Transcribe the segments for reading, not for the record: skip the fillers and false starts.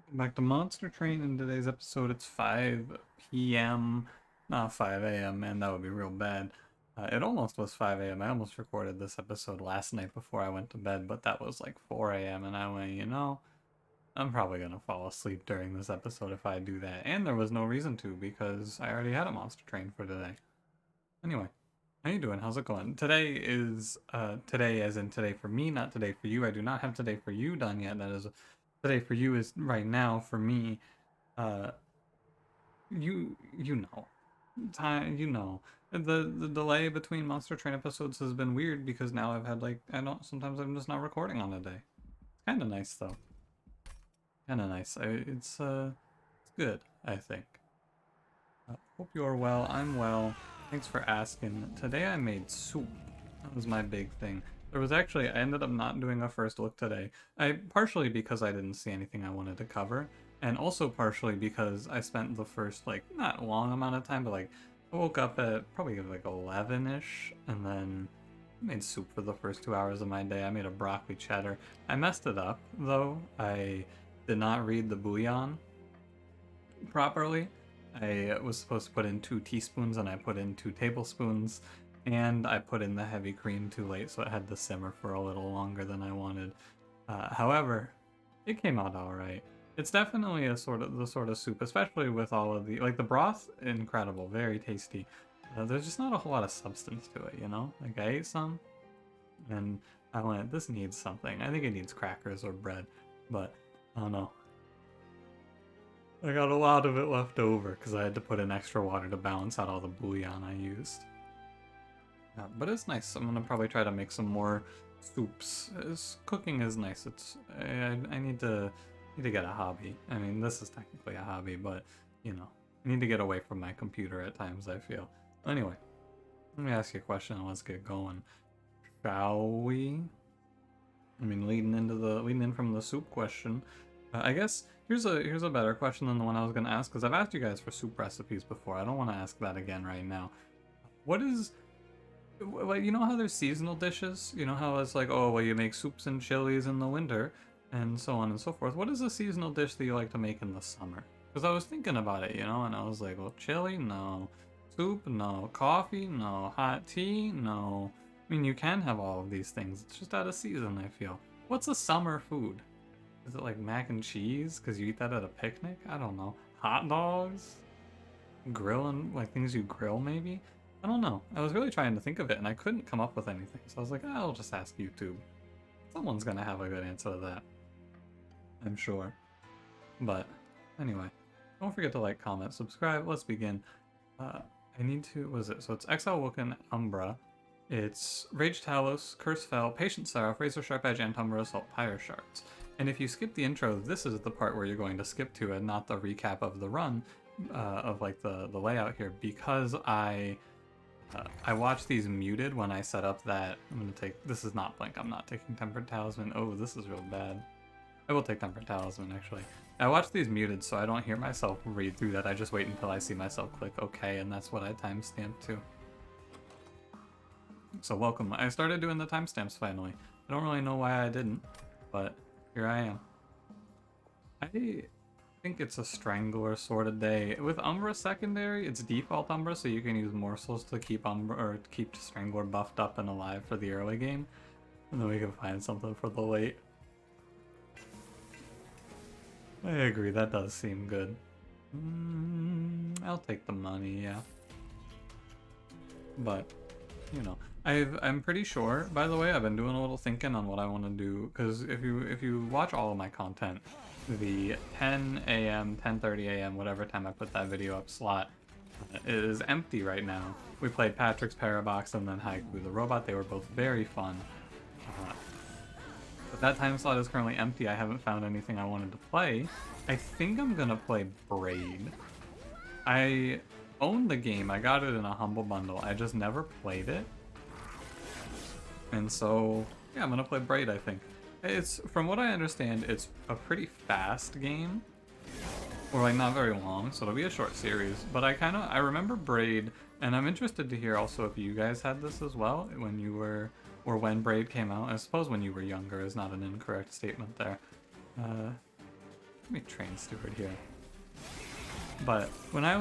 Welcome back to Monster Train. In today's episode, it's 5 p.m., not 5 a.m., man, that would be real bad. It almost was 5 a.m. I almost recorded this episode last night before I went to bed, but that was like 4 a.m., and I went, I'm probably gonna fall asleep during this episode if I do that. And there was no reason to, because I already had a Monster Train for today. Anyway, how you doing? How's it going? Today is, today as in today for me, not today for you. I do not have today for you done yet. That is today for you is right now for me. uh you know, time, the delay between Monster Train episodes has been weird because now I've had like, I don't, sometimes I'm just not recording on a day. It's kind of nice though. Kind of nice. It's good, I think. Hope you're well. I'm well. Thanks for asking. Today I made soup. That was my big thing. There was actually, I ended up not doing a first look today. Partially because I didn't see anything I wanted to cover, and also partially because I spent the first, like, not long amount of time, but like, I woke up at probably like 11-ish, and then made soup for the first 2 hours of my day. I made a broccoli cheddar. I messed it up, though. I did not read the bouillon properly. I was supposed to put in 2 teaspoons and I put in 2 tablespoons, and I put in the heavy cream too late, so it had to simmer for a little longer than I wanted. However, it came out all right. It's definitely the sort of soup, especially with all of the broth, incredible, very tasty. There's just not a whole lot of substance to it, you know? Like, I ate some, and I went, this needs something. I think it needs crackers or bread, but I don't know. I got a lot of it left over because I had to put in extra water to balance out all the bouillon I used. But it's nice. I'm gonna probably try to make some more soups. Cooking is nice. I need to get a hobby. I mean, this is technically a hobby, but I need to get away from my computer at times, I feel. Anyway, let me ask you a question and let's get going. Shall we? I mean, leading in from the soup question, I guess here's a better question than the one I was gonna ask, because I've asked you guys for soup recipes before. I don't want to ask that again right now. What is, like, you know how there's seasonal dishes? You know how it's like, oh well, you make soups and chilies in the winter, and so on and so forth. What is a seasonal dish that you like to make in the summer? Because I was thinking about it, and I was like, well, chili, no. Soup, no. Coffee, no. Hot tea, no. I mean, you can have all of these things. It's just out of season, I feel. What's a summer food? Is it like mac and cheese? Because you eat that at a picnic? I don't know. Hot dogs? Grilling, like things you grill, maybe? I don't know. I was really trying to think of it and I couldn't come up with anything. So I was like, I'll just ask YouTube. Someone's gonna have a good answer to that, I'm sure. But anyway, don't forget to like, comment, subscribe. Let's begin. I need to, what is it? So it's Awoken, Umbra. It's Rage Talos, Curse Fell, Patient Seraph, Razor Sharp Edge, and Umbra Assault Pyre Shards. And if you skip the intro, this is the part where you're going to skip to, and not the recap of the run, of like the layout here, because I watched these muted when I set up that. I'm gonna take, this is not Blink, I'm not taking Tempered Talisman. Oh, this is real bad. I will take Tempered Talisman, actually. I watch these muted so I don't hear myself read through that. I just wait until I see myself click OK, and that's what I timestamp to. So welcome. I started doing the timestamps finally. I don't really know why I didn't, but here I am. I think it's a Strangler sort of day. With Umbra secondary, it's default Umbra, so you can use morsels to keep Umbra, or keep Strangler buffed up and alive for the early game. And then we can find something for the late. I agree, that does seem good. I'll take the money, yeah. But, I'm pretty sure, by the way, I've been doing a little thinking on what I want to do, because if you watch all of my content, the 10 a.m., 10:30 a.m., whatever time I put that video up slot, is empty right now. We played Patrick's Parabox and then Haiku the Robot. They were both very fun. But that time slot is currently empty. I haven't found anything I wanted to play. I think I'm gonna play Braid. I own the game. I got it in a Humble Bundle. I just never played it. And so, yeah, I'm gonna play Braid, I think. It's, from what I understand, it's a pretty fast game. Or like not very long, so it'll be a short series. But I remember Braid, and I'm interested to hear also if you guys had this as well when you were, or when Braid came out. I suppose when you were younger is not an incorrect statement there. Let me train steward here. But when I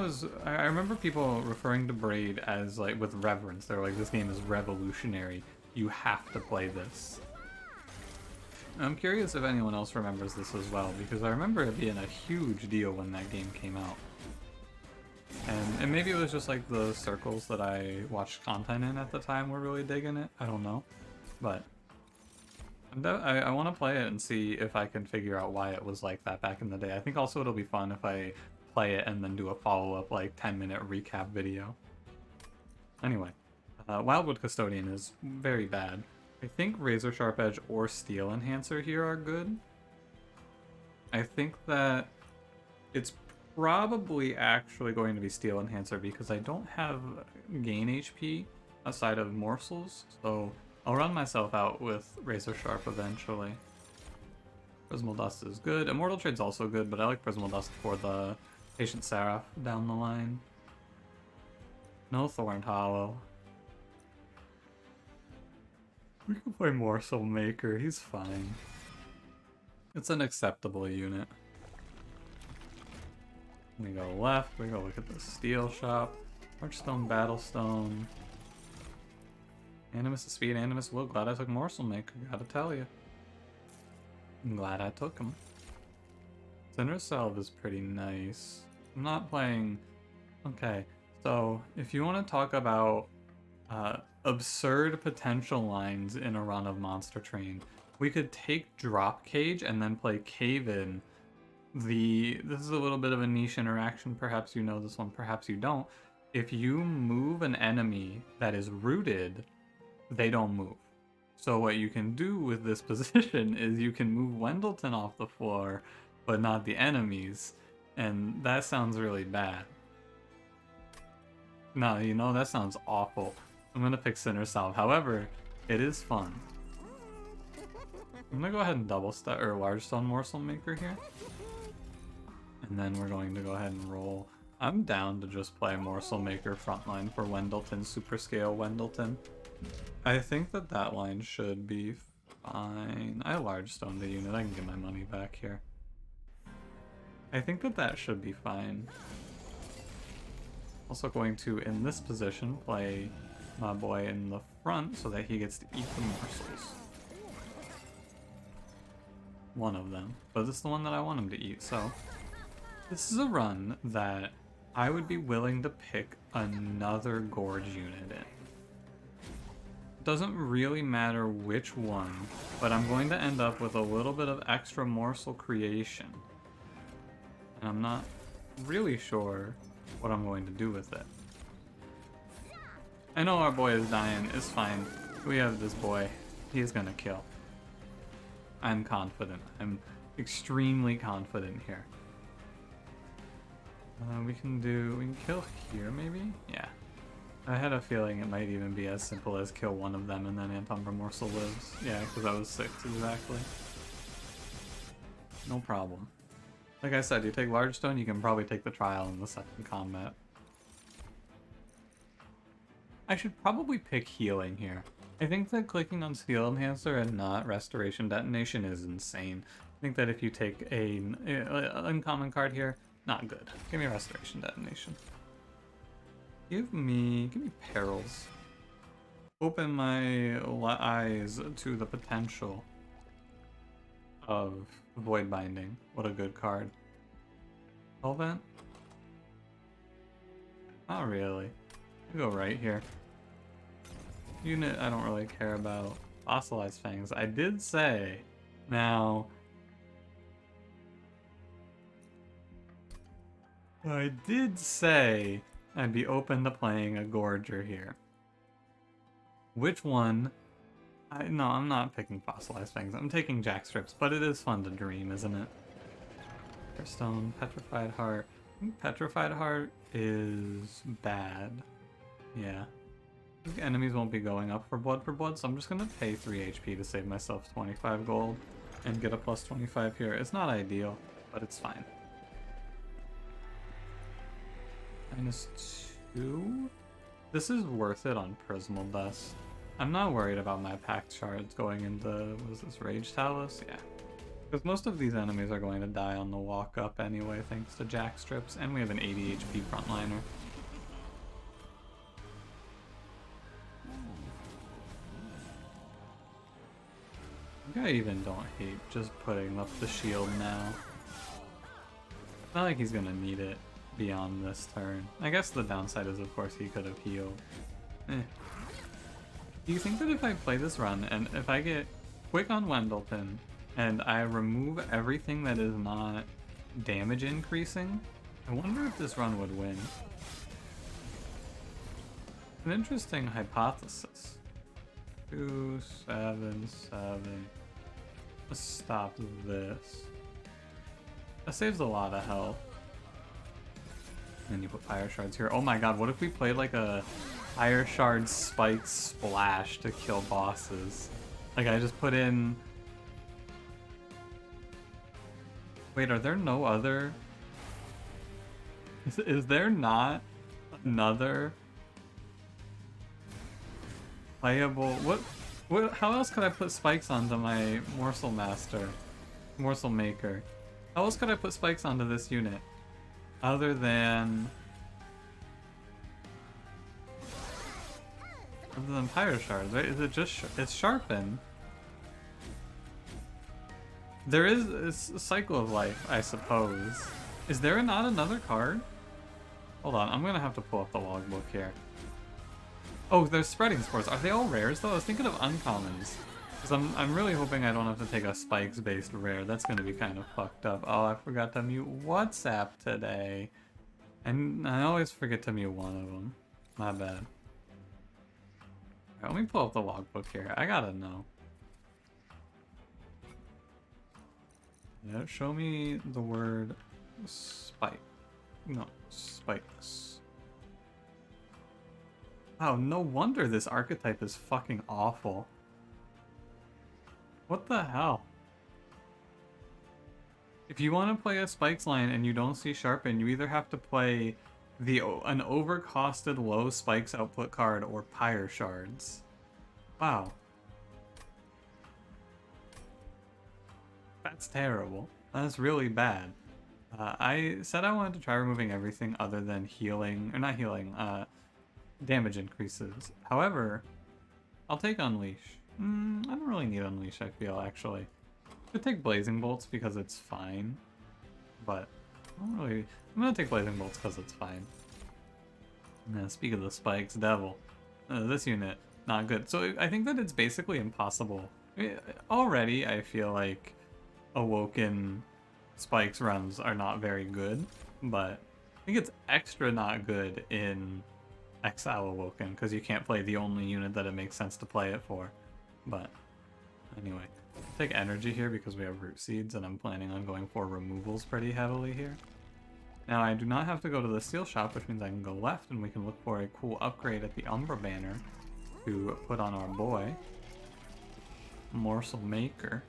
remember people referring to Braid as like with reverence. They're like, this game is revolutionary. You have to play this. I'm curious if anyone else remembers this as well, because I remember it being a huge deal when that game came out. And maybe it was just like the circles that I watched content in at the time were really digging it. I don't know. But I want to play it and see if I can figure out why it was like that back in the day. I think also it'll be fun if I play it and then do a follow-up like 10-minute recap video. Anyway, Wildwood Custodian is very bad. I think Razor Sharp Edge or Steel Enhancer here are good. I think that it's probably actually going to be Steel Enhancer because I don't have gain HP aside of morsels, so I'll run myself out with Razor Sharp eventually. Prismal Dust is good. Immortal Trade's also good, but I like Prismal Dust for the Patient Seraph down the line. No Thorned Hollow. We can play Morsel Maker, he's fine. It's an acceptable unit. We go left, we go look at the Steel Shop. Archstone, Battlestone. Animus is speed, Animus will. Glad I took Morsel Maker, gotta tell you. I'm glad I took him. Cinder Salve is pretty nice. I'm not playing... Okay, so if you want to talk about absurd potential lines in a run of Monster Train, we could take Drop Cage and then play Cave In. This is a little bit of a niche interaction, perhaps you know this one, perhaps you don't. If you move an enemy that is rooted, they don't move. So what you can do with this position is you can move Wendleton off the floor, but not the enemies, and that sounds really bad. No, you know, that sounds awful. I'm gonna pick Sinner Salve. However, it is fun. I'm gonna go ahead and double stack or large stone morsel maker here. And then we're going to go ahead and roll. I'm down to just play morsel maker frontline for Wendleton, super scale Wendleton. I think that line should be fine. I large stoned the unit, I can get my money back here. I think that should be fine. Also going to, in this position, play my boy in the front so that he gets to eat the morsels. One of them. But this is the one that I want him to eat, so... This is a run that I would be willing to pick another Gorge unit in. Doesn't really matter which one, but I'm going to end up with a little bit of extra morsel creation. And I'm not really sure what I'm going to do with it. I know our boy is dying, it's fine. We have this boy. He's gonna kill. I'm confident. I'm extremely confident here. We can kill here maybe? Yeah. I had a feeling it might even be as simple as kill one of them and then Antumbra Morsel lives. Yeah, because that was 6 exactly. No problem. Like I said, you take Large Stone, you can probably take the Trial in the second combat. I should probably pick Healing here. I think that clicking on Steel Enhancer and not Restoration Detonation is insane. I think that if you take an uncommon card here, not good. Give me Restoration Detonation. Give me Perils. Open my eyes to the potential of Void Binding. What a good card. Solvent? Not really. I'll go right here. Unit I don't really care about. Fossilized Fangs. I did say. Now... I did say I'd be open to playing a Gorger here. Which one? No, I'm not picking Fossilized Fangs. I'm taking Jackstrips, but it is fun to dream, isn't it? Stone, Petrified Heart. I think Petrified Heart is bad. Yeah. I think enemies won't be going up for blood, so I'm just gonna pay 3 HP to save myself 25 gold and get a plus 25 here. It's not ideal, but it's fine. -2? This is worth it on Prismal Dust. I'm not worried about my packed shards going into, what is this, Rage Talus? Yeah. Because most of these enemies are going to die on the walk up anyway, thanks to jack strips, and we have an 80 HP frontliner. I even don't hate just putting up the shield now. Not like he's gonna need it beyond this turn. I guess the downside is, of course, he could have healed. Do you think that if I play this run, and if I get quick on Wendleton, and I remove everything that is not damage increasing, I wonder if this run would win? An interesting hypothesis. 2, 7, 7. Let's stop this. That saves a lot of health. And you put fire shards here. Oh my god, what if we played like a fire shard spike splash to kill bosses? Like I just put in... Wait, are there no other... Is there not another playable... What? How else could I put spikes onto my morsel maker? How else could I put spikes onto this unit? Other than pyro shards, right? Is it just it's sharpened? There is a cycle of life, I suppose. Is there not another card? Hold on, I'm gonna have to pull up the logbook here. Oh, there's spreading spores. Are they all rares though? I was thinking of uncommons. Because I'm really hoping I don't have to take a spikes based rare. That's gonna be kind of fucked up. Oh, I forgot to mute WhatsApp today. And I always forget to mute one of them. My bad. Alright, let me pull up the logbook here. I gotta know. Yeah, show me the word spike. No, spikes. Wow, no wonder this archetype is fucking awful. What the hell? If you want to play a spikes line and you don't see sharpen, you either have to play an overcosted low spikes output card or pyre shards. Wow. That's terrible. That's really bad. I said I wanted to try removing everything other than healing, or not healing, damage increases. However, I'll take Unleash. I don't really need Unleash, I feel, actually. Could take Blazing Bolts because it's fine, but I don't really... I'm gonna take Blazing Bolts because it's fine. Now, speak of the spikes, Devil. This unit, not good. So I think that it's basically impossible. Already, I feel like Awoken spikes runs are not very good, but I think it's extra not good in Exile Awoken because you can't play the only unit that it makes sense to play it for. But anyway, take energy here because we have root seeds and I'm planning on going for removals pretty heavily here. Now I do not have to go to the steel shop, which means I can go left and we can look for a cool upgrade at the Umbra banner to put on our boy, Morsel Maker.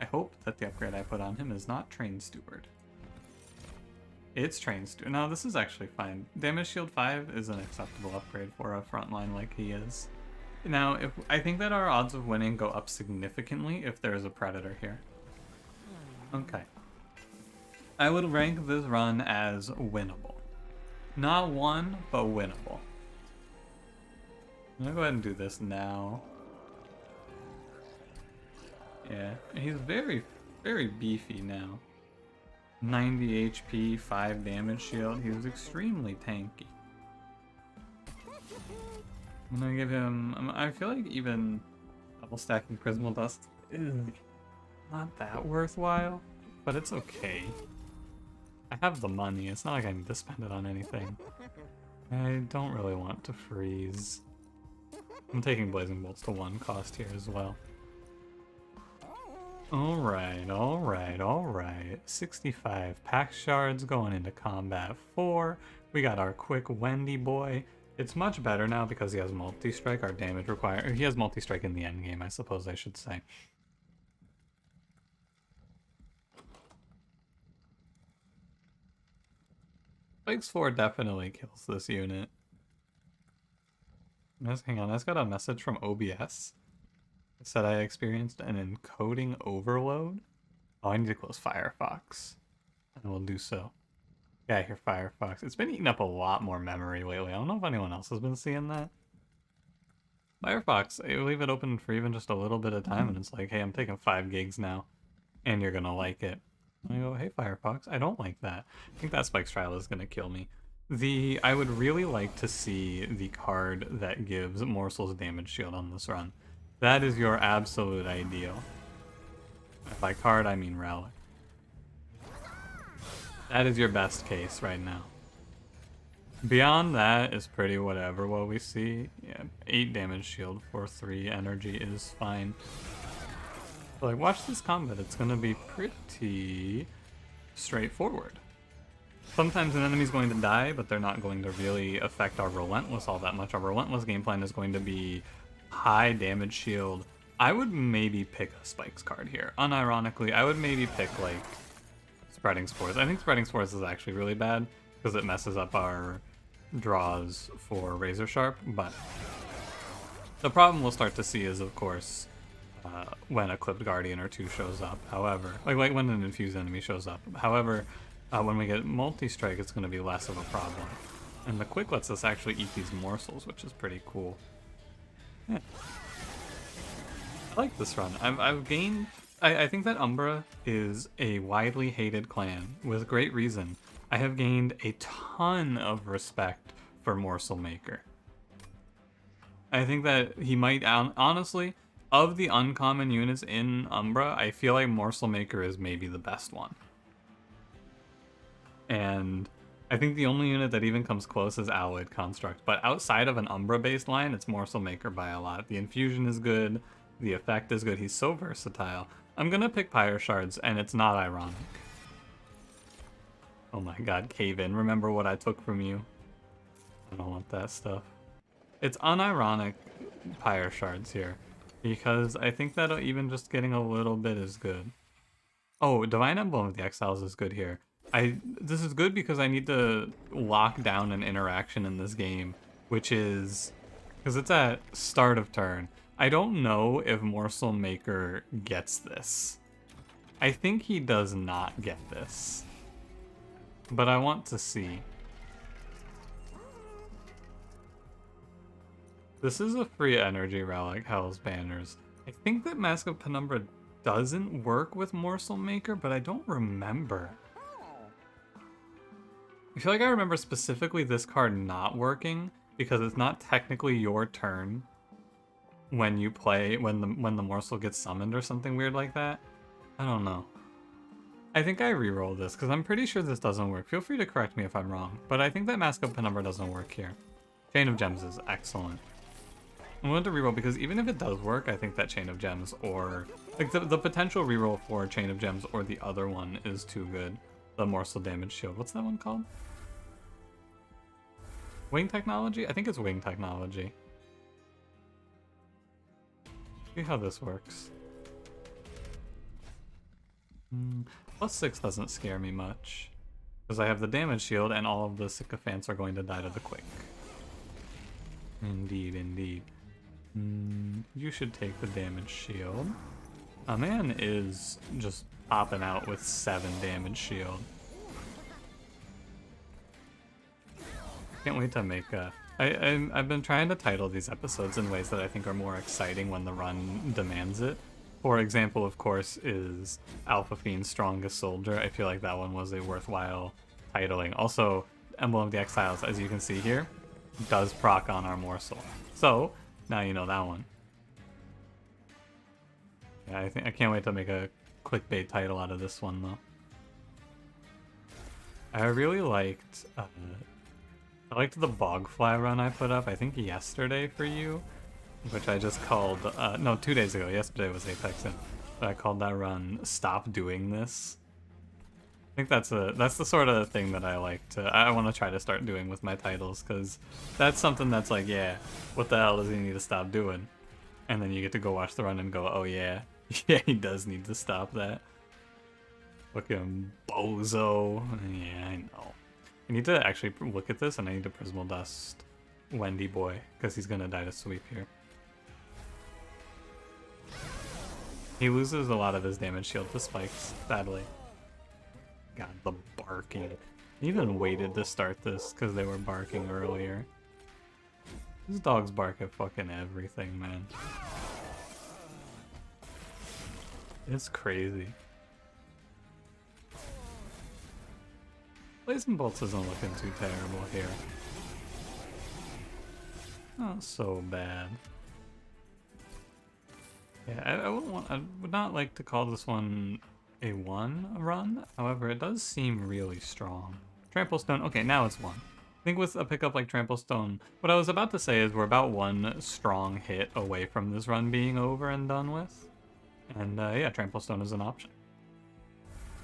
I hope that the upgrade I put on him is not Train Steward. It's Train Steward. No, this is actually fine. Damage Shield 5 is an acceptable upgrade for a frontline like he is. Now, I think that our odds of winning go up significantly if there is a Predator here. Okay. I would rank this run as winnable. Not won, but winnable. I'm gonna go ahead and do this now. Yeah, he's very, very beefy now. 90 HP, 5 damage shield. He was extremely tanky. I'm gonna give him... I feel like even double stacking Prismal Dust is not that worthwhile, but it's okay. I have the money. It's not like I need to spend it on anything. I don't really want to freeze. I'm taking Blazing Bolts to 1 cost here as well. Alright, alright, alright. 65 pack shards going into combat 4. We got our quick Wendy boy. It's much better now because he has multi-strike. Our damage require... He has multi-strike in the endgame, I suppose I should say. Spikes 4 definitely kills this unit. Hang on, I just got a message from OBS. said I experienced an encoding overload. Oh, I need to close Firefox. And we'll do so. Yeah, I hear Firefox. It's been eating up a lot more memory lately. I don't know if anyone else has been seeing that. Firefox, you leave it open for even just a little bit of time and it's like, hey, I'm taking 5 gigs now. And you're gonna like it. And I go, hey Firefox, I don't like that. I think that Spike's trial is gonna kill me. I would really like to see the card that gives Morsel's damage shield on this run. That is your absolute ideal. By card, I mean relic. That is your best case right now. Beyond that is pretty whatever what we see. Yeah, 8 damage shield for 3 energy is fine. But like, watch this combat. It's gonna be pretty straightforward. Sometimes an enemy's going to die, but they're not going to really affect our Relentless all that much. Our Relentless game plan is going to be high damage shield. I would maybe pick a Spikes card here. Unironically, I would maybe pick, like, Spreading Spores. I think Spreading Spores is actually really bad, because it messes up our draws for Razor Sharp, but the problem we'll start to see is, of course, when a Clipped Guardian or 2 shows up. However, like when an infused enemy shows up. However, when we get multi-strike, it's going to be less of a problem. And the quick lets us actually eat these morsels, which is pretty cool. Yeah. I like this run. I've gained... I think that Umbra is a widely hated clan, with great reason. I have gained a ton of respect for Morsel Maker. I think that he might... Honestly, of the uncommon units in Umbra, I feel like Morsel Maker is maybe the best one. And I think the only unit that even comes close is Alloyed Construct. But outside of an Umbra-based line, it's Morsel Maker by a lot. The infusion is good. The effect is good. He's so versatile. I'm gonna pick Pyre Shards, and it's not ironic. Oh my god, Cave In. Remember what I took from you? I don't want that stuff. It's unironic Pyre Shards here, because I think that even just getting a little bit is good. Oh, Divine Emblem of the Exiles is good here. This is good because I need to lock down an interaction in this game, which is... because it's at start of turn. I don't know if Morsel Maker gets this. I think he does not get this. But I want to see. This is a free energy relic, Hell's Banners. I think that Mask of Penumbra doesn't work with Morsel Maker, but I don't remember. I feel like I remember specifically this card not working because it's not technically your turn when you play when the morsel gets summoned or something weird like that. I don't know. I think I re-roll this because I'm pretty sure this doesn't work. Feel free to correct me if I'm wrong, but I think that Mask of Penumbra doesn't work here. Chain of Gems is excellent. I'm going to reroll because even if it does work, I think that Chain of Gems or like the potential reroll for Chain of Gems or the other one is too good. The Morsel Damage Shield. What's that one called? Wing Technology? I think it's Wing Technology. See how this works. +6 doesn't scare me much. Because I have the damage shield and all of the sycophants are going to die to the quick. Indeed, indeed. You should take the damage shield. A man is just popping out with 7 damage shield. Can't wait to make a... I've been trying to title these episodes in ways that I think are more exciting when the run demands it. For example, of course, is Alpha Fiend's Strongest Soldier. I feel like that one was a worthwhile titling. Also, Emblem of the Exiles, as you can see here, does proc on our morsel. So, now you know that one. Yeah, I can't wait to make a clickbait title out of this one, though. I really liked... I liked the Bogfly run I put up, I think yesterday for you, which I just called, no, 2 days ago. Yesterday was Apex, but I called that run Stop Doing This. I think that's the sort of thing that I like to, I want to try to start doing with my titles, because that's something that's like, yeah, what the hell does he need to stop doing? And then you get to go watch the run and go, oh yeah, yeah, he does need to stop that. Fucking bozo. Yeah, I know. I need to actually look at this, and I need to Prismal Dust Wendy Boy, because he's going to die to sweep here. He loses a lot of his damage shield to spikes, sadly. God, the barking. He even waited to start this because they were barking earlier. These dogs bark at fucking everything, man. It's crazy. Blazing Bolts isn't looking too terrible here. Not so bad. Yeah, I would not like to call this one a 1 run. However, it does seem really strong. Trample Stone. Okay, now it's 1. I think with a pickup like Trample Stone, what I was about to say is we're about 1 strong hit away from this run being over and done with. And yeah, Trample Stone is an option.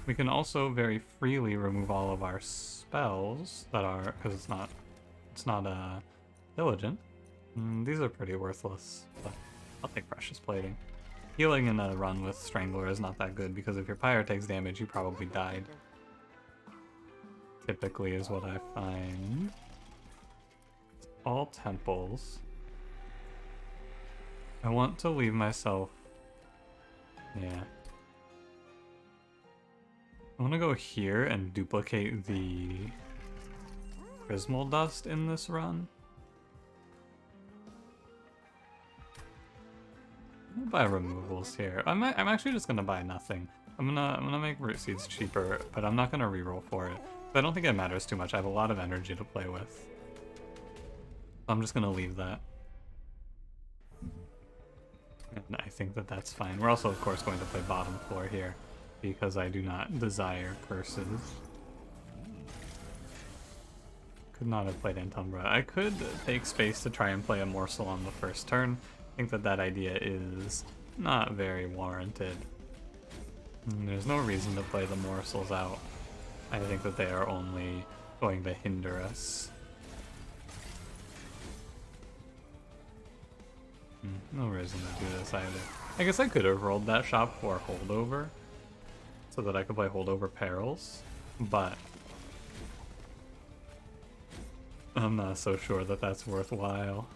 We can also very freely remove all of our spells that are, because it's not diligent. These are pretty worthless, but I'll take Precious Plating. Healing in a run with Strangler is not that good because if your Pyre takes damage, you probably died. Typically is what I find. All temples. I want to leave myself... Yeah. I want to go here and duplicate the Prismal Dust in this run. I'm gonna buy removals here. I'm actually just gonna buy nothing. I'm gonna make Root Seeds cheaper, but I'm not gonna reroll for it. I don't think it matters too much. I have a lot of energy to play with. I'm just gonna leave that. And I think that that's fine. We're also, of course, going to play bottom floor here because I do not desire curses. Could not have played Antumbra. I could take space to try and play a morsel on the first turn. I think that that idea is not very warranted. There's no reason to play the morsels out. I think that they are only going to hinder us. No reason to do this either. I guess I could have rolled that shop for holdover so that I could play holdover perils, but I'm not so sure that that's worthwhile.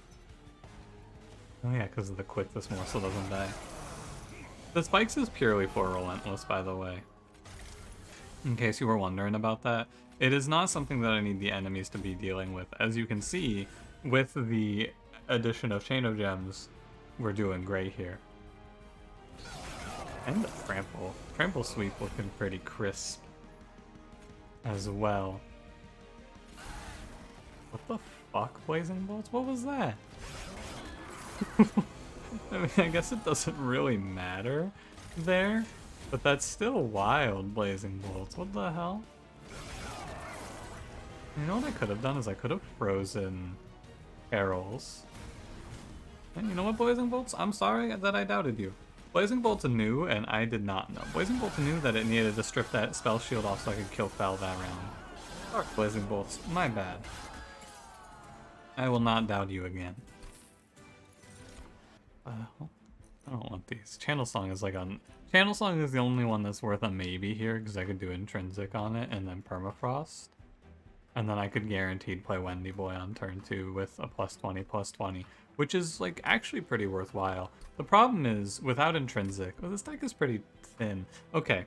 Oh yeah, because of the quick this morsel doesn't die. The spikes is purely for Relentless, by the way. In case you were wondering about that. It is not something that I need the enemies to be dealing with. As you can see, with the addition of Chain of Gems, we're doing great here. And the Trample. Trample Sweep looking pretty crisp as well. What the fuck, Blazing Bolts? What was that? I mean, I guess it doesn't really matter there, but that's still wild, Blazing Bolts. What the hell? You know what I could have done is I could have frozen Perils. And you know what, Blazing Bolts? I'm sorry that I doubted you. Blazing Bolts knew, and I did not know. Blazing Bolts knew that it needed to strip that spell shield off so I could kill Fel that round. Sorry, Blazing Bolts. My bad. I will not doubt you again. I don't want these. Channelsong is like on... Channelsong is the only one that's worth a maybe here, because I could do Intrinsic on it and then Permafrost. And then I could guaranteed play Wendy Boy on turn 2 with a +20/+20, which is like actually pretty worthwhile. The problem is, without Intrinsic, well, this deck is pretty thin. Okay.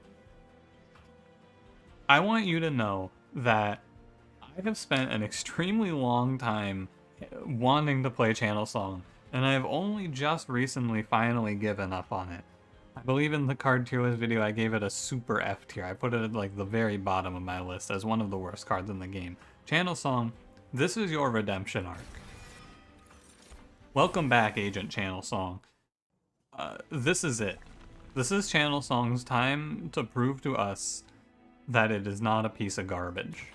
I want you to know that I have spent an extremely long time wanting to play Channelsong, and I have only just recently finally given up on it. I believe in the card tier list video I gave it a super F tier. I put it at like the very bottom of my list as one of the worst cards in the game. Channelsong, this is your redemption arc. Welcome back, Agent Channelsong. This is it. This is Channelsong's time to prove to us that it is not a piece of garbage.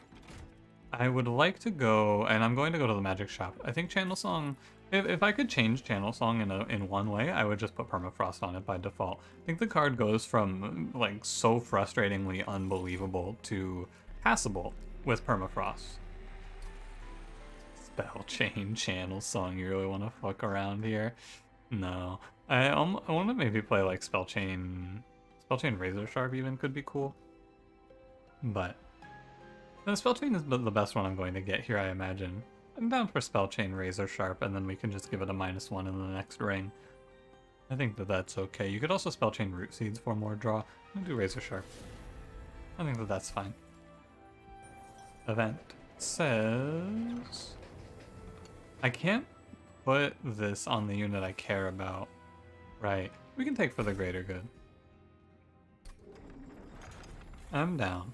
I would like to go, and I'm going to go to the magic shop. I think Channelsong... If I could change Channelsong in one way, I would just put Permafrost on it by default. I think the card goes from like so frustratingly unbelievable to passable with Permafrost. Spell Chain Channelsong, you really want to fuck around here? No. I want to maybe play like Spell Chain Razor Sharp even could be cool. But the Spell Chain is the best one I'm going to get here, I imagine. I'm down for Spell Chain Razor Sharp, and then we can just give it a -1 in the next ring. I think that that's okay. You could also spell chain Root Seeds for more draw. And do Razor Sharp. I think that that's fine. Event says... I can't put this on the unit I care about. Right. We can take for the greater good. I'm down.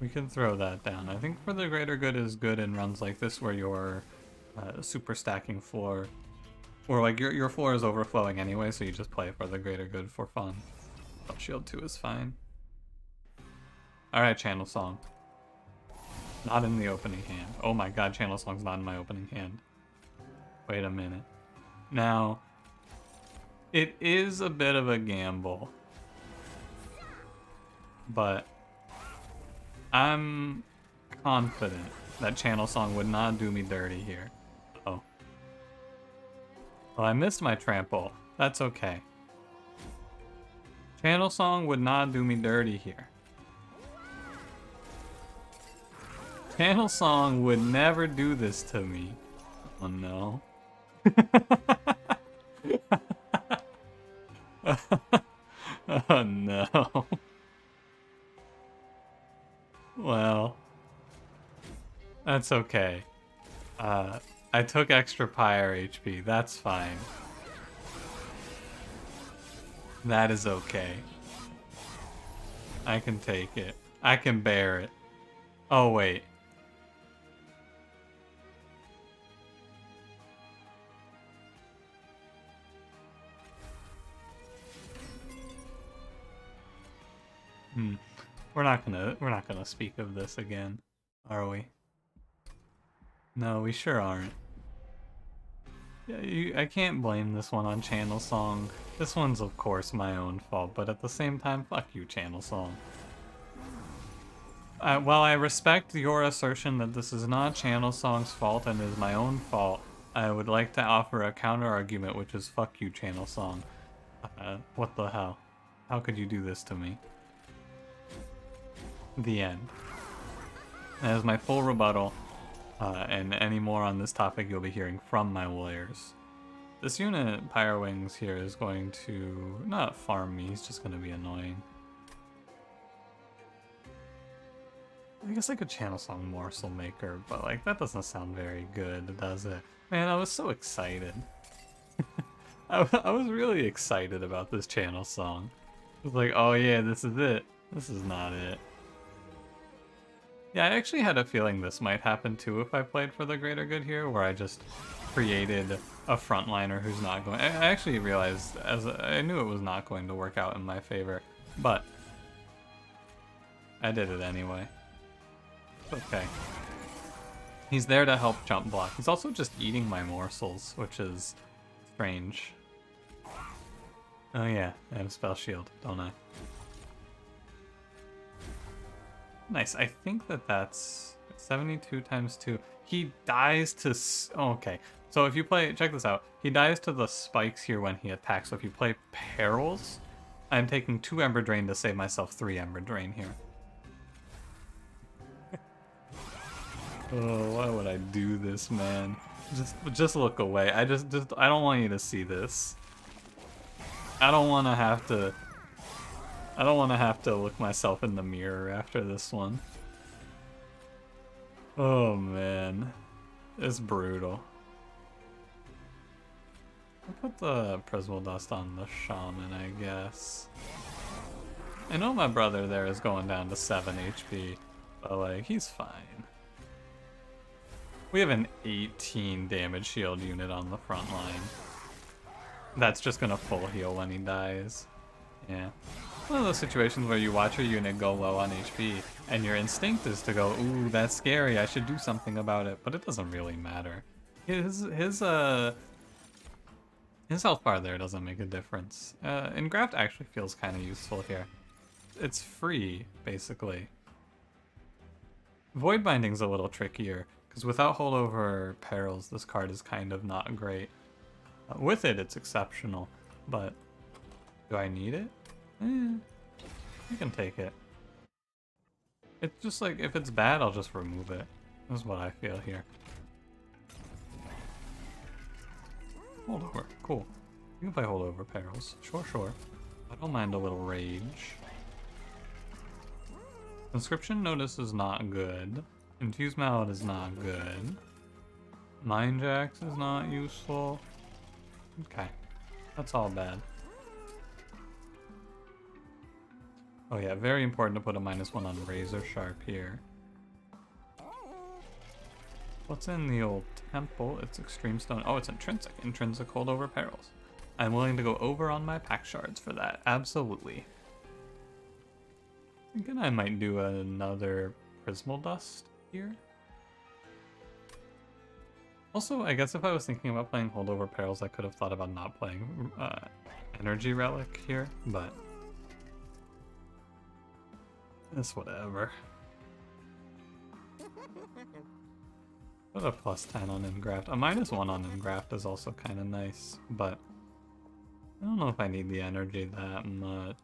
We can throw that down. I think for the greater good is good in runs like this where you're super stacking floor. Or like your floor is overflowing anyway, so you just play for the greater good for fun. Shield 2 is fine. Alright, Channelsong. Not in the opening hand. Oh my god, Channelsong's not in my opening hand. Wait a minute. Now, it is a bit of a gamble. But I'm confident that Channelsong would not do me dirty here. Oh. Well, I missed my trample. That's okay. Channelsong would not do me dirty here. Channelsong would never do this to me. Oh no. Oh no. Well, that's okay. I took extra pyre HP. That's fine. That is okay. I can take it. I can bear it. Oh, wait. We're not gonna speak of this again, are we? No, we sure aren't. Yeah, I can't blame this one on Channelsong. This one's of course my own fault, but at the same time, fuck you, Channelsong. While I respect your assertion that this is not Channelsong's fault and is my own fault, I would like to offer a counter argument, which is fuck you, Channelsong. What the hell? How could you do this to me? The end. That is my full rebuttal. And any more on this topic you'll be hearing from my lawyers. This unit, Pyro Wings here, is going to not farm me, he's just going to be annoying. I guess I could Channelsong Morsel Maker, but like that doesn't sound very good, does it? Man, I was so excited. I was really excited about this Channelsong. I was like, oh yeah, this is it. This is not it. Yeah, I actually had a feeling this might happen too if I played for the greater good here, where I just created a frontliner who's not going... I actually realized, I knew it was not going to work out in my favor, but I did it anyway. Okay. He's there to help jump block. He's also just eating my morsels, which is strange. Oh yeah, I have Spell Shield, don't I? Nice. I think that's 72 times 2. He dies to... Oh, okay. So if you play... Check this out. He dies to the spikes here when he attacks. So if you play Perils, I'm taking 2 Ember Drain to save myself 3 Ember Drain here. Oh, why would I do this, man? Just look away. I don't want you to see this. I don't want to have to... I don't want to have to look myself in the mirror after this one. Oh man, it's brutal. I'll put the Prismal Dust on the Shaman, I guess. I know my brother there is going down to 7 HP, but like, he's fine. We have an 18 damage shield unit on the front line. That's just gonna full heal when he dies. Yeah. One of those situations where you watch your unit go low on HP, and your instinct is to go, ooh, that's scary, I should do something about it, but it doesn't really matter. His health bar there doesn't make a difference. Engraft actually feels kind of useful here. It's free, basically. Void Binding's a little trickier, because without Holdover Perils, this card is kind of not great. With it, it's exceptional, but do I need it? You can take it. It's just like, if it's bad, I'll just remove it. That's what I feel here. Holdover. Cool. You can play Holdover Perils. Sure, sure. I don't mind a little rage. Conscription Notice is not good. Infused Mallet is not good. Mind Jacks is not useful. Okay. That's all bad. Oh yeah, very important to put a -1 on Razor Sharp here. What's in the old temple? It's Extreme Stone. Oh, it's intrinsic. Intrinsic Holdover Perils. I'm willing to go over on my pack shards for that. Absolutely. Thinking I might do another Prismal Dust here. Also, I guess if I was thinking about playing Holdover Perils, I could have thought about not playing Energy Relic here, but it's whatever. Put a +10 on Engraft. A -1 on Engraft is also kind of nice, but I don't know if I need the energy that much.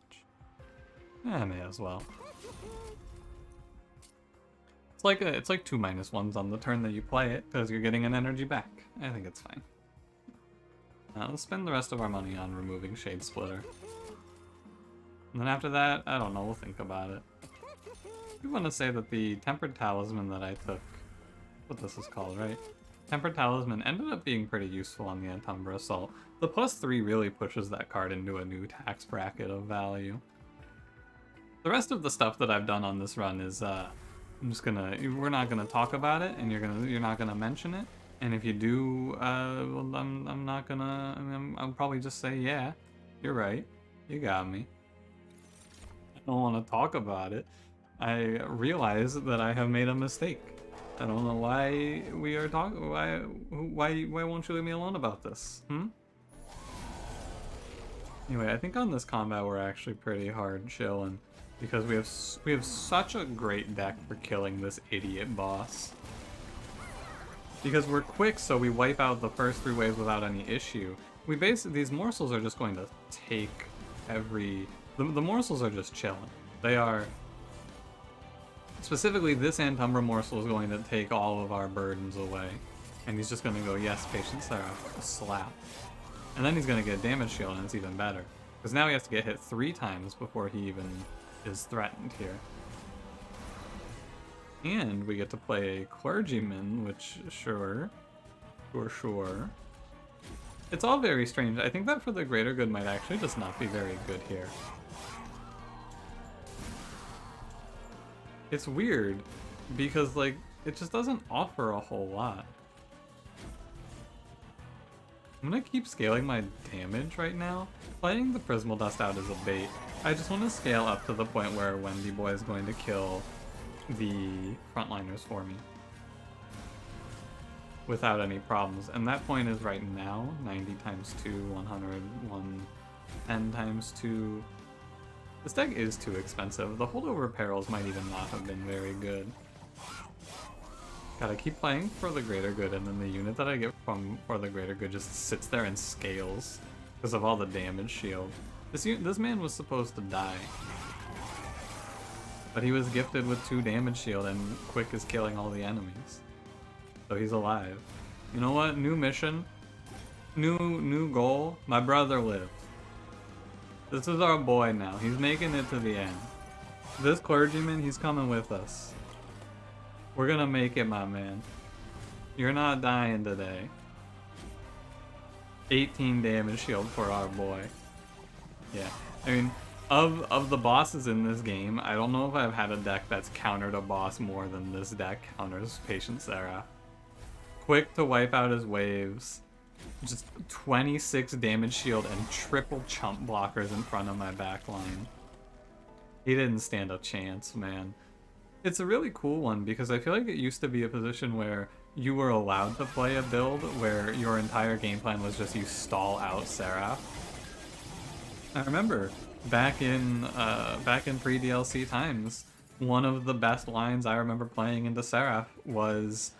I may as well. It's like 2 -1s on the turn that you play it, because you're getting an energy back. I think it's fine. Let's spend the rest of our money on removing Shade Splitter. And then after that, I don't know, we'll think about it. I want to say that the Tempered Talisman that I took, what this is called, right? Tempered Talisman ended up being pretty useful on the Antumbra Assault. The +3 really pushes that card into a new tax bracket of value. The rest of the stuff that I've done on this run is, we're not gonna talk about it, and you're not gonna mention it. And if you do, well, I'm not gonna, I'll probably just say, yeah, you're right, you got me. I don't want to talk about it. I realize that I have made a mistake. I don't know why we are talking. Why won't you leave me alone about this? Anyway, I think on this combat we're actually pretty hard chilling because we have such a great deck for killing this idiot boss. Because we're quick, so we wipe out the first 3 waves without any issue. These morsels are just going to take every. The morsels are just chilling. They are. Specifically, this Antumbra morsel is going to take all of our burdens away. And he's just going to go, yes, Patient Seraph, slap. And then he's going to get damage shield, and it's even better. Because now he has to get hit 3 times before he even is threatened here. And we get to play a Clergyman, which, sure. It's all very strange. I think that for the greater good might actually just not be very good here. It's weird, because, like, it just doesn't offer a whole lot. I'm gonna keep scaling my damage right now. Playing the Prismal Dust out is a bait. I just want to scale up to the point where Wendy Boy is going to kill the frontliners for me. Without any problems. And that point is right now. 90 times 2, 100, 110 times 2. This deck is too expensive. The Holdover Perils might even not have been very good. Gotta keep playing for the greater good, and then the unit that I get from for the greater good just sits there and scales because of all the damage shield. This man was supposed to die, but he was gifted with 2 damage shield, and Quick is killing all the enemies, so he's alive. You know what? New mission, new goal. My brother lived. This is our boy now. He's making it to the end. This Clergyman, he's coming with us. We're gonna make it, my man. You're not dying today. 18 damage shield for our boy. Yeah, I mean, of the bosses in this game, I don't know if I've had a deck that's countered a boss more than this deck counters Patient Seraph. Quick to wipe out his waves. Just 26 damage shield and triple chump blockers in front of my backline. He didn't stand a chance, man. It's a really cool one because I feel like it used to be a position where you were allowed to play a build where your entire game plan was just you stall out Seraph. I remember back in pre-DLC times, one of the best lines I remember playing into Seraph was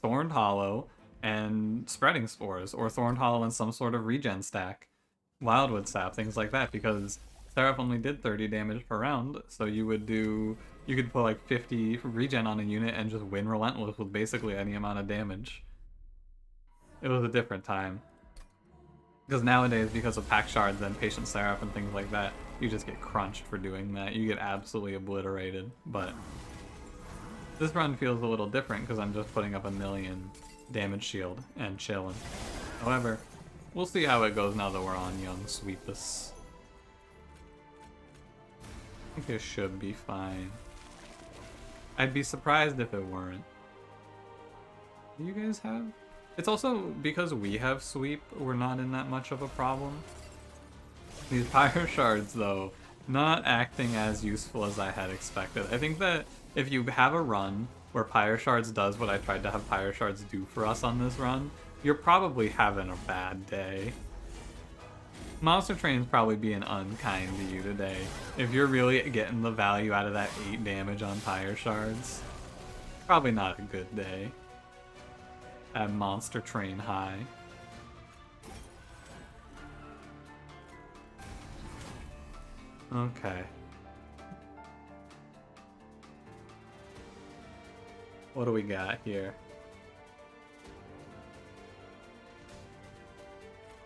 Thorned Hollow and Spreading Spores, or Thorned Hollow and some sort of regen stack, Wildwood Sap, things like that, because Seraph only did 30 damage per round, so you could put like 50 regen on a unit and just win Relentless with basically any amount of damage. It was a different time. Because nowadays, because of pack shards and patient seraph and things like that, you just get crunched for doing that. You get absolutely obliterated. But this run feels a little different because I'm just putting up a million damage shield and chilling. However, we'll see how it goes now that we're on Young Sweepus. I think it should be fine. I'd be surprised if it weren't. Do you guys have? It's also because we have sweep, we're not in that much of a problem. These pyre shards, though, not acting as useful as I had expected. I think that if you have a run where pyre shards does what I tried to have pyre shards do for us on this run, you're probably having a bad day. Monster Train's probably being unkind to you today. If you're really getting the value out of that 8 damage on pyre shards, probably not a good day. At Monster Train high. Okay. What do we got here?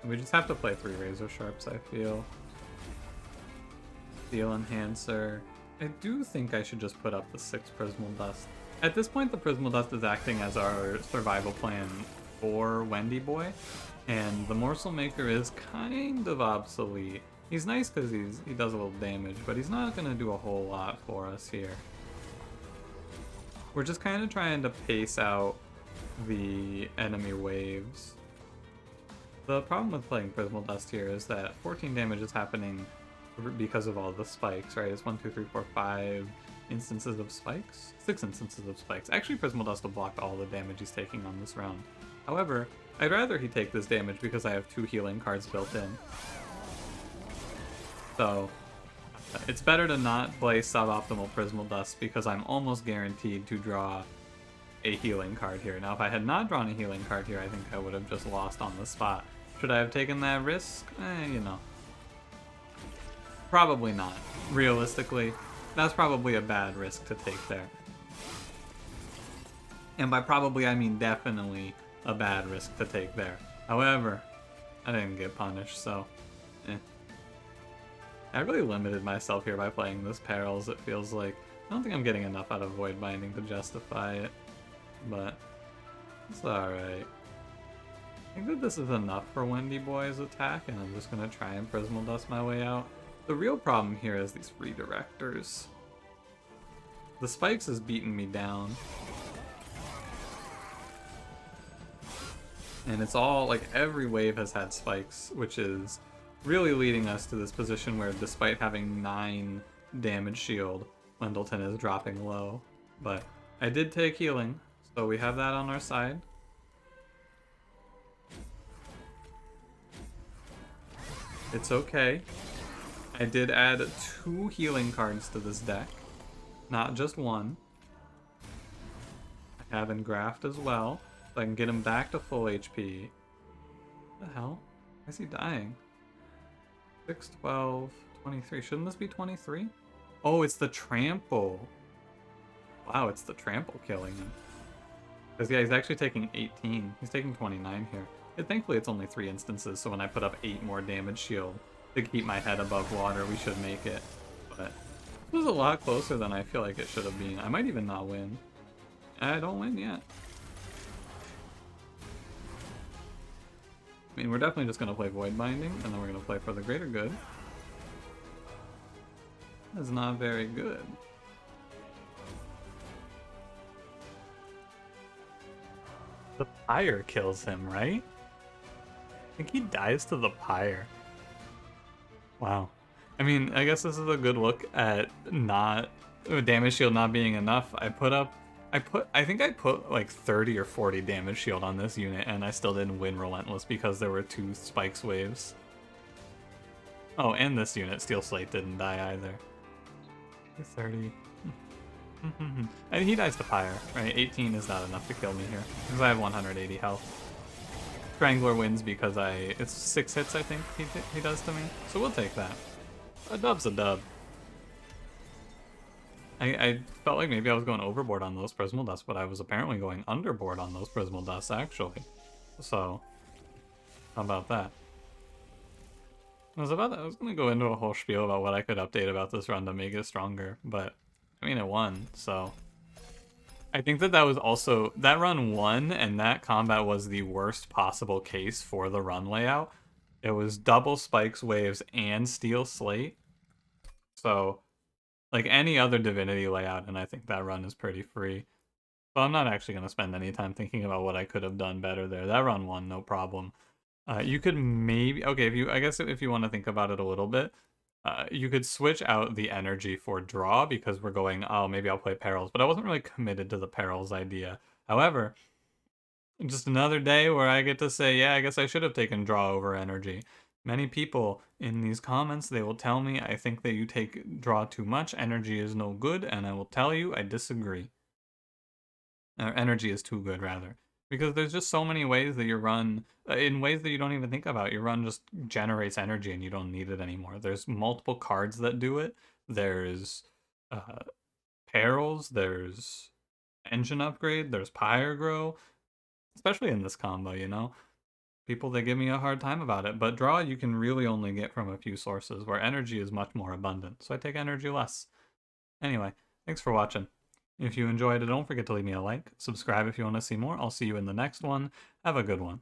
We just have to play 3 Razor Sharps, I feel. Steel Enhancer. I do think I should just put up the 6 Prismal Dust. At this point, the Prismal Dust is acting as our survival plan for Wendy Boy, and the Morsel Maker is kind of obsolete. He's nice because he does a little damage, but he's not going to do a whole lot for us here. We're just kind of trying to pace out the enemy waves. The problem with playing Prismal Dust here is that 14 damage is happening because of all the spikes, right? It's 1, 2, 3, 4, 5 instances of spikes? 6 instances of spikes. Actually, Prismal Dust will block all the damage he's taking on this round. However, I'd rather he take this damage because I have 2 healing cards built in. So, it's better to not play suboptimal Prismal Dust because I'm almost guaranteed to draw a healing card here. Now, if I had not drawn a healing card here, I think I would have just lost on the spot. Should I have taken that risk? You know. Probably not. Realistically, that's probably a bad risk to take there. And by probably, I mean definitely a bad risk to take there. However, I didn't get punished, so I really limited myself here by playing this Perils, it feels like. I don't think I'm getting enough out of Void Binding to justify it, but it's alright. I think that this is enough for Wendy Boy's attack, and I'm just going to try and Prismal Dust my way out. The real problem here is these redirectors. The spikes is beating me down. And it's all, like, every wave has had spikes, which is really leading us to this position where despite having 9 damage shield, Wendleton is dropping low. But I did take healing, so we have that on our side. It's okay. I did add 2 healing cards to this deck, not just 1. I have Engraft as well, so I can get him back to full HP. What the hell? Why is he dying? 6, 12, 23. Shouldn't this be 23? Oh, it's the trample. Wow, it's the trample killing him. Because, yeah, he's actually taking 18. He's taking 29 here. Thankfully, it's only 3 instances, so when I put up 8 more damage shield to keep my head above water, we should make it. But it was a lot closer than I feel like it should have been. I might even not win. I don't win yet. I mean, we're definitely just going to play Void Binding, and then we're going to play for the greater good. That's not very good. The pyre kills him, right? I think he dies to the pyre. Wow. I mean, I guess this is a good look at not damage shield not being enough. I think I put like 30 or 40 damage shield on this unit, and I still didn't win Relentless because there were 2 spikes waves. Oh, and this unit, Steel Slate, didn't die either. 30. And he dies to pyre, right? 18 is not enough to kill me here because I have 180 health. Strangler wins because it's 6 hits, I think he does to me. So we'll take that. A dub's a dub. I felt like maybe I was going overboard on those Prismal Dusts, but I was apparently going underboard on those Prismal Dusts, actually. So, how about that? I was gonna go into a whole spiel about what I could update about this run to make it stronger, but I mean it won, so I think that was also that run won, and that combat was the worst possible case for the run layout. It was double spikes, waves, and steel slate. So like any other Divinity layout, and I think that run is pretty free. So I'm not actually gonna spend any time thinking about what I could have done better there. That run won, no problem. You could maybe okay I guess if you want to think about it a little bit, you could switch out the energy for draw because we're going. Oh, maybe I'll play perils, but I wasn't really committed to the perils idea. However, just another day where I get to say, yeah, I guess I should have taken draw over energy. Many people in these comments, they will tell me I think that you take draw too much, energy is no good, and I will tell you I disagree. Energy is too good, rather. Because there's just so many ways that your run, in ways that you don't even think about, your run just generates energy and you don't need it anymore. There's multiple cards that do it. There's uh, perils, there's engine upgrade, there's pyre grow, especially in this combo, you know? People that give me a hard time about it, but draw you can really only get from a few sources, where energy is much more abundant, so I take energy less. Anyway, thanks for watching. If you enjoyed it, don't forget to leave me a like, subscribe if you want to see more. I'll see you in the next one. Have a good one.